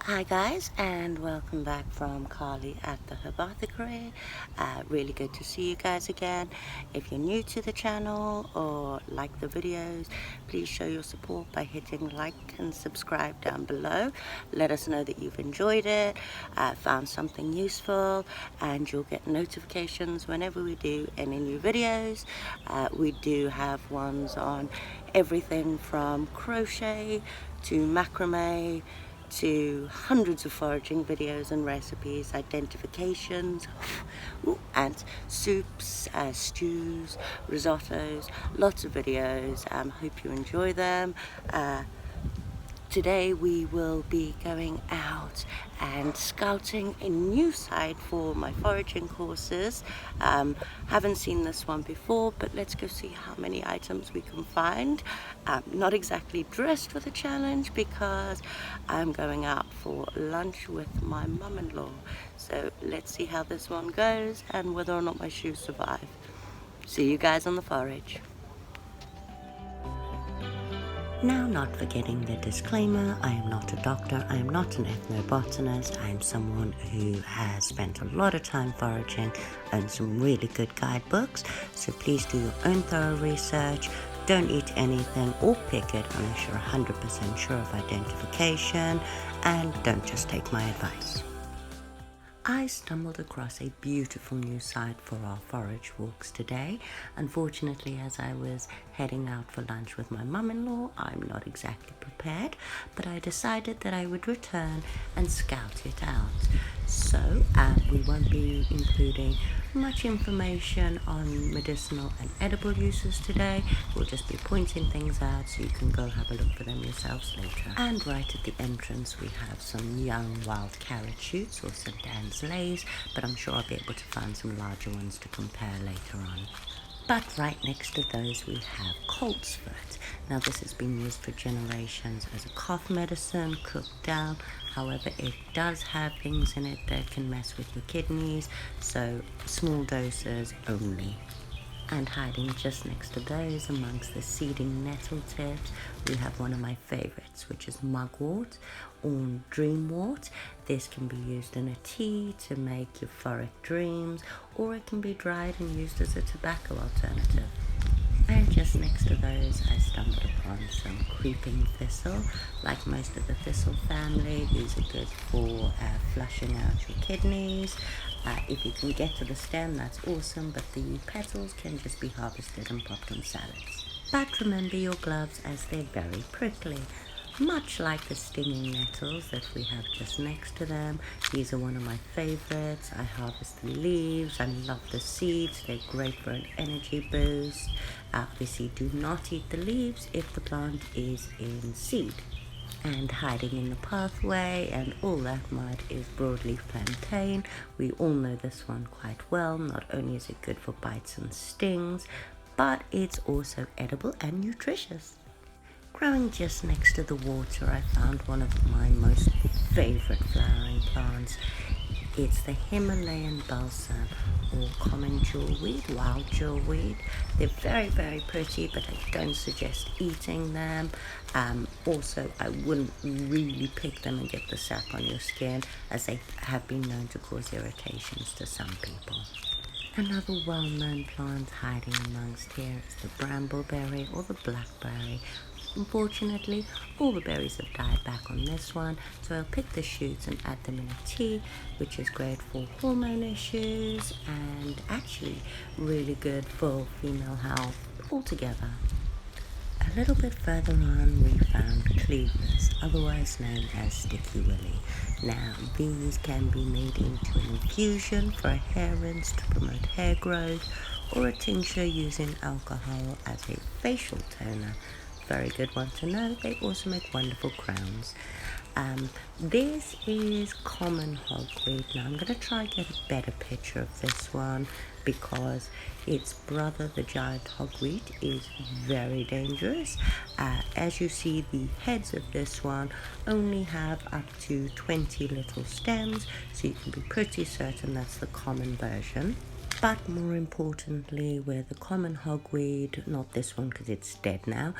Hi guys, and welcome back from Carly at the Herbathicary. Really good to see you guys again. If you're new to the channel or like the videos, please show your support by hitting like and subscribe down below. Let us know that you've enjoyed it, found something useful, and you'll get notifications whenever we do any new videos. We do have ones on everything from crochet to macrame, to hundreds of foraging videos and recipes, identifications, and soups, stews, risottos, lots of videos. Hope you enjoy them. Today we will be going out and scouting a new site for my foraging courses. Haven't seen this one before, but let's go see how many items we can find. Not exactly dressed for the challenge because I'm going out for lunch with my mum-in-law. So let's see how this one goes and whether or not my shoes survive. See you guys on the forage. Now, not forgetting the disclaimer, I am not a doctor, I am not an ethnobotanist, I am someone who has spent a lot of time foraging and some really good guidebooks, so please do your own thorough research. Don't eat anything or pick it unless you're 100% sure of identification, and don't just take my advice. I stumbled across a beautiful new site for our forage walks today. Unfortunately, as I was heading out for lunch with my mum-in-law, I'm not exactly prepared, but I decided that I would return and scout it out. So we won't be including much information on medicinal and edible uses today. We'll just be pointing things out so you can go have a look for them yourselves later. And right at the entrance we have some young wild carrot shoots or St. Anne's lays, but I'm sure I'll be able to find some larger ones to compare later on. But right next to those we have COLTSFOOT. Now this has been used for generations as a cough medicine, cooked down. However, it does have things in it that can mess with your kidneys, so small doses only. And hiding just next to those, amongst the seeding nettle tips, we have one of my favorites, which is mugwort or dreamwort. This can be used in a tea to make euphoric dreams, or it can be dried and used as a tobacco alternative. And just next to those, I stumbled upon some creeping thistle. Like most of the thistle family, these are good for flushing out your kidneys. If you can get to the stem, that's awesome, but the petals can just be harvested and popped on salads. But remember your gloves, as they're very prickly. Much like the stinging nettles that we have just next to them. These are one of my favorites. I harvest the leaves. I love the seeds. They're great for an energy boost. Obviously, do not eat the leaves if the plant is in seed. And hiding in the pathway and all that mud is broadleaf plantain. We all know this one quite well. Not only is it good for bites and stings, but it's also edible and nutritious. Growing just next to the water, I found one of my most favorite flowering plants. It's the Himalayan balsam, or common jewelweed, wild jewelweed. They're very, very pretty, but I don't suggest eating them. Also, I wouldn't really pick them and get the sap on your skin, as they have been known to cause irritations to some people. Another well-known plant hiding amongst here is the brambleberry or the blackberry. Unfortunately, all the berries have died back on this one, so I'll pick the shoots and add them in a tea, which is great for hormone issues and actually really good for female health altogether. A little bit further on we found cleavers, otherwise known as sticky willy. Now these can be made into an infusion for a hair rinse to promote hair growth, or a tincture using alcohol as a facial toner. Very good one to know. They also make wonderful crowns. This is common hogweed. Now I'm going to try and get a better picture of this one because its brother, the giant hogweed, is very dangerous. As you see, the heads of this one only have up to 20 little stems, so you can be pretty certain that's the common version. But more importantly, where the common hogweed, not this one because it's dead now,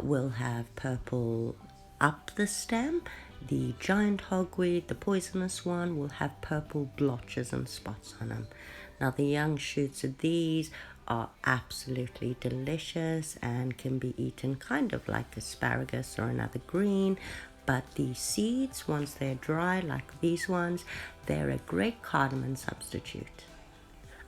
will have purple up the stem, The giant hogweed, the poisonous one, will have purple blotches and spots on them. Now the young shoots of these are absolutely delicious and can be eaten kind of like asparagus or another green, but the seeds, once they're dry like these ones, they're a great cardamom substitute.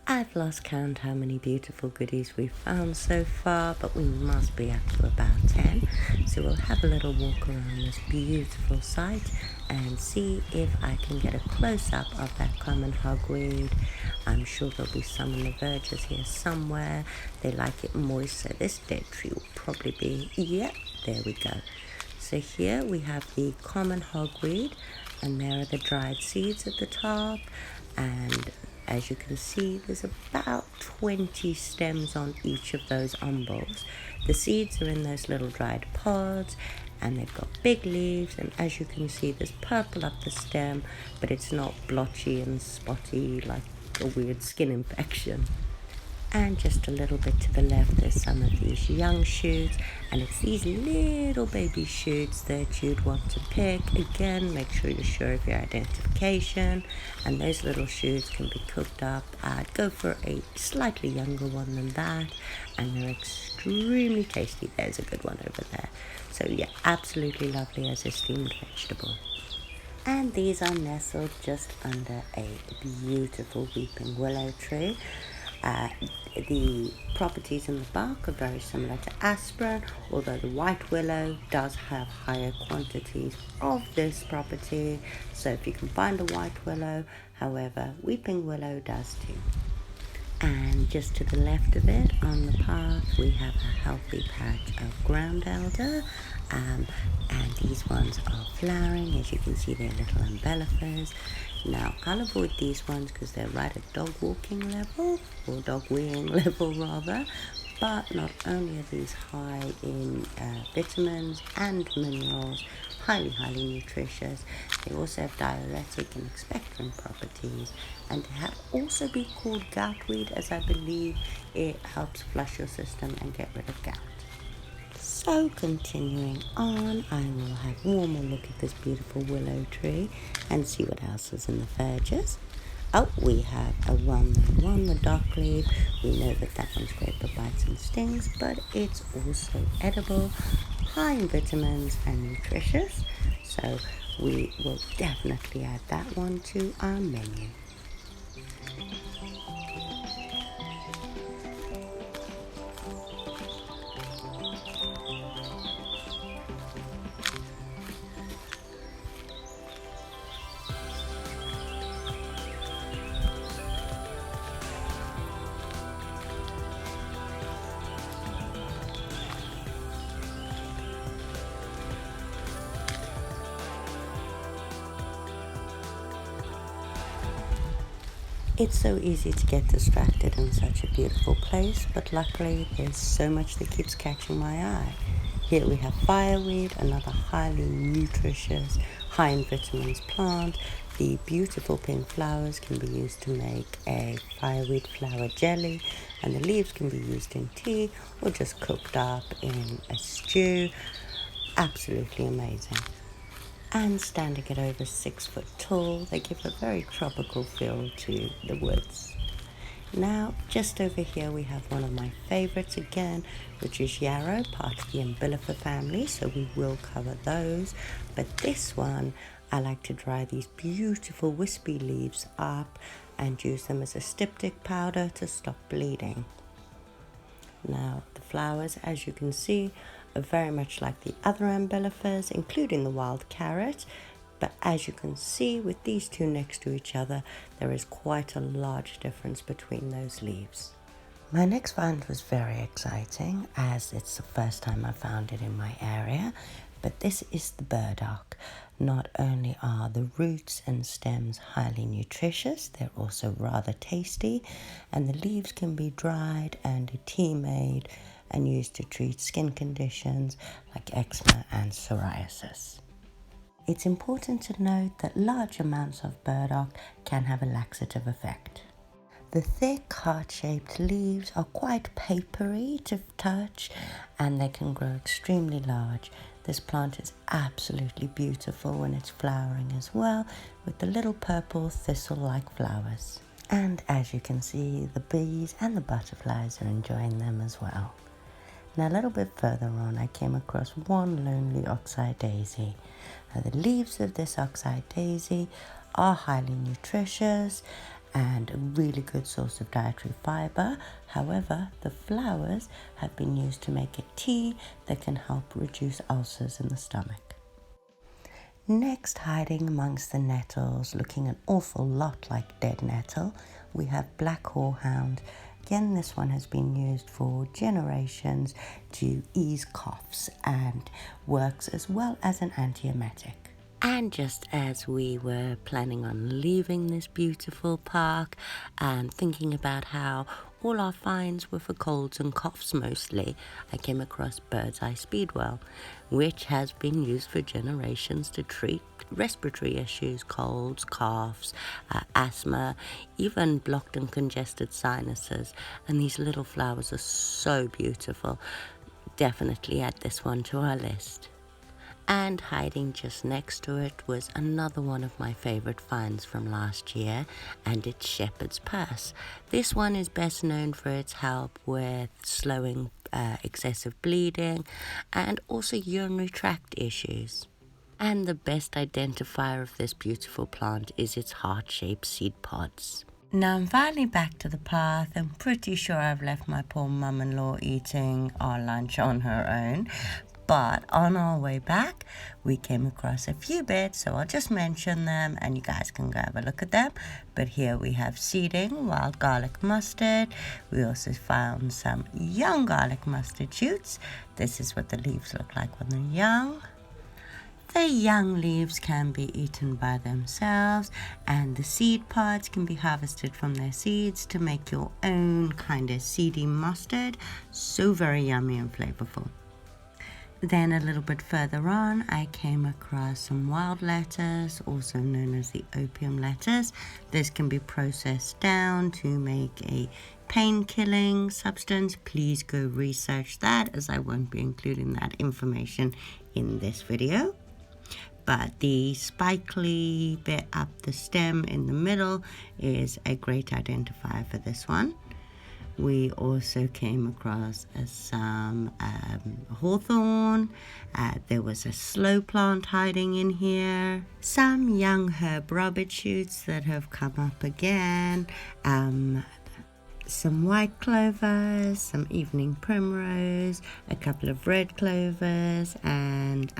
I've lost count how many beautiful goodies we've found so far, but we must be up to about 10. So we'll have a little walk around this beautiful site and see if I can get a close-up of that common hogweed. I'm sure there'll be some in the verges here somewhere. They like it moist, so this dead tree will probably be, yep, there we go. So here we have the common hogweed, and there are the dried seeds at the top, and as you can see, there's about 20 stems on each of those umbels. The seeds are in those little dried pods, and they've got big leaves, and as you can see, there's purple up the stem, but it's not blotchy and spotty like a weird skin infection. And just a little bit to the left, there's some of these young shoots, and it's these little baby shoots that you'd want to pick. Again, make sure you're sure of your identification, and those little shoots can be cooked up. I'd go for a slightly younger one than that, and they're extremely tasty. There's a good one over there. So yeah, absolutely lovely as a steamed vegetable. And these are nestled just under a beautiful weeping willow tree. The properties in the bark are very similar to aspirin, although the white willow does have higher quantities of this property. So if you can find a white willow, however, weeping willow does too. And just to the left of it on the path, we have a healthy patch of ground elder. And these ones are flowering. As you can see, they're little umbellifers. Now, I'll avoid these ones because they're right at dog walking level, or dog weeing level rather. But not only are these high in vitamins and minerals, highly nutritious, they also have diuretic and expectorant properties, and they have also been called goutweed, as I believe it helps flush your system and get rid of gout. So continuing on, I will have one more look at this beautiful willow tree and see what else is in the verges. Oh, we have a one, the dock leaf. We know that that one's great for bites and stings, but it's also edible, high in vitamins and nutritious. So we will definitely add that one to our menu. It's so easy to get distracted in such a beautiful place, but luckily there's so much that keeps catching my eye. Here we have fireweed, another highly nutritious, high in vitamins plant. The beautiful pink flowers can be used to make a fireweed flower jelly, and the leaves can be used in tea or just cooked up in a stew. Absolutely amazing. And standing at over 6 foot tall, they give a very tropical feel to the woods. Now, just over here we have one of my favorites again, which is yarrow, part of the umbellifer family, so we will cover those. But this one, I like to dry these beautiful wispy leaves up and use them as a styptic powder to stop bleeding. Now, the flowers, as you can see, are very much like the other umbellifers, including the wild carrot, but as you can see with these two next to each other, there is quite a large difference between those leaves. My next find was very exciting, as it's the first time I found it in my area, but this is the burdock. Not only are the roots and stems highly nutritious, they're also rather tasty, and the leaves can be dried and a tea made and used to treat skin conditions like eczema and psoriasis. It's important to note that large amounts of burdock can have a laxative effect. The thick, heart-shaped leaves are quite papery to touch, and they can grow extremely large. This plant is absolutely beautiful when it's flowering as well, with the little purple thistle-like flowers. And as you can see, the bees and the butterflies are enjoying them as well. Now a little bit further on, I came across one lonely OXEYE daisy. Now the leaves of this OXEYE daisy are highly nutritious and a really good source of dietary fiber. However, the flowers have been used to make a tea that can help reduce ulcers in the stomach. Next, hiding amongst the nettles, looking an awful lot like dead nettle, we have black horehound. Again, this one has been used for generations to ease coughs and works as well as an antiemetic. And just as we were planning on leaving this beautiful park and thinking about how all our finds were for colds and coughs mostly, I came across bird's eye speedwell, which has been used for generations to treat respiratory issues, colds, coughs, asthma, even blocked and congested sinuses. And these little flowers are so beautiful. Definitely add this one to our list. And hiding just next to it was another one of my favorite finds from last year, and it's shepherd's purse. This one is best known for its help with slowing excessive bleeding and also urinary tract issues. And the best identifier of this beautiful plant is its heart-shaped seed pods. Now I'm finally back to the path. I'm pretty sure I've left my poor mum-in-law eating our lunch on her own. But on our way back, we came across a few bits, so I'll just mention them and you guys can go have a look at them. But here we have seeding, wild garlic mustard. We also found some young garlic mustard shoots. This is what the leaves look like when they're young. The young leaves can be eaten by themselves, and the seed pods can be harvested from their seeds to make your own kind of seedy mustard. So very yummy and flavorful. Then a little bit further on, I came across some wild lettuce, also known as the opium lettuce. This can be processed down to make a pain-killing substance. Please go research that, as I won't be including that information in this video. But the spikely bit up the stem in the middle is a great identifier for this one. We also came across some hawthorn. There was a slow plant hiding in here. Some young herb rabbit shoots that have come up again. Some white clovers, some evening primrose, a couple of red clovers, and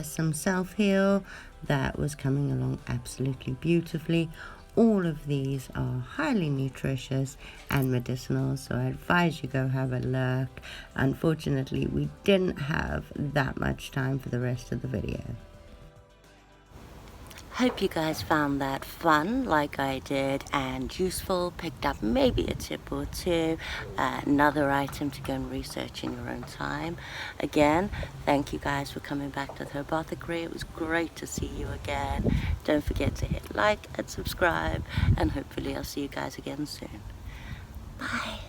some self-heal that was coming along absolutely beautifully. All of these are highly nutritious and medicinal, so I advise you go have a look. Unfortunately, we didn't have that much time for the rest of the video. Hope you guys found that fun like I did and useful, picked up maybe a tip or two, another item to go and research in your own time. Again, thank you guys for coming back to the Herbothicary. It was great to see you again. Don't forget to hit like and subscribe, and hopefully I'll see you guys again soon. Bye.